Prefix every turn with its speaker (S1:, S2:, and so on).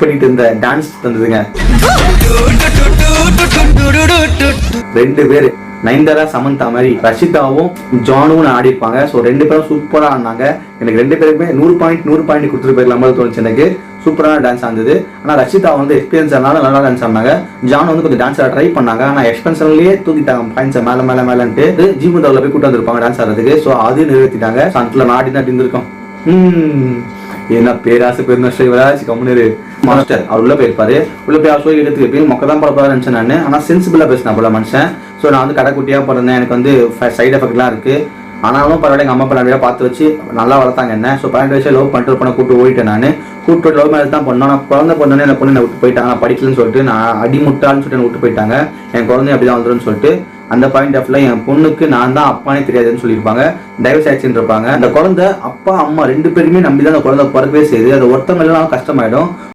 S1: பண்ணிட்டு இருந்த டான்ஸ் தந்ததுங்க. 2 பேரு நயன்தாரா சமந்தா மாதிரி ரஷிதாவும் ஜானுவும் ஆடி இருப்பாங்க. ஸோ 2 பேரும் சூப்பரா ஆடினாங்க. எனக்கு 2 பேருக்குமே 100 பாயிண்ட் கொடுத்துட்டு போயிருக்கலாம் தோணுச்சு. எனக்கு சூப்பரான டான்ஸ் ஆனது. ஆனா ரஷிதா வந்து எக்ஸ்பீரியன்ஸ் ஆனாலும் நல்லா டான்ஸ் ஆடினாங்க. ஜான் வந்து கொஞ்சம் டான்ஸ் ட்ரை பண்ணாங்க. ஆனா எக்ஸ்பென்ஷன்லயே தூக்கிட்டாங்க பாயிண்ட்ஸ் மேலன்ட்டு ஜீமுதாவில் போய் கூட்டு வந்திருப்பாங்க டான்ஸ் ஆடுறதுக்கு. ஸோ அதையும் நிறைவேற்றிட்டாங்க. சந்தில நாடி தான் இருந்திருக்கோம். என்ன பேராசை பெருநஷ்டம் கம்முனு மாஸ்டர் அவர் உள்ள போயிருப்பாரு. உள்ள போய் அவர் சொல்லி எடுத்து போய் மொக்க தான் படப்படாதுன்னு நினைச்சேன் நான். ஆனா சென்சிபிளா பேசினா போல மனுஷன். ஸோ நான் வந்து கடைக்குட்டியா பிறந்தேன், எனக்கு வந்து சைட் எஃபெக்ட்லாம் இருக்கு. ஆனாலும் பரவாயில்ல, எங்கள் அம்மா அப்பா பார்த்து வச்சு நல்லா வளர்த்தாங்க என்ன. ஸோ 12 வயசுல லவ் பண்ணிட்டு பண்ண கூட்டு ஓடிட்டேன் நான். கூட்டு லவ் மேரேஜ் தான் பண்ணோம். நான் குழந்தை பொண்ணு என்ன பொண்ணு விட்டு போயிட்டாங்க. நான் படிக்கலன்னு சொல்லிட்டு நான் அடிமுட்டான்னு சொல்லிட்டு விட்டு போயிட்டாங்க. என் குழந்தை அப்படிதான் வந்துடும் சொல்லிட்டு அந்த பாயிண்ட் ஆஃப்ல என் பொண்ணுக்கு நான் தான் அப்பானே தெரியாதுன்னு சொல்லியிருப்பாங்க. டைவர்ஸ் ஆக்சிடென்ட் இருப்பாங்க. அந்த குழந்தை அப்பா அம்மா 2 பேருமே நம்பி தான் அந்த குழந்தை பிறக்கவே செய்யுது. அது ஒருத்தவங்க எல்லாம் கஷ்டமாயிடும்.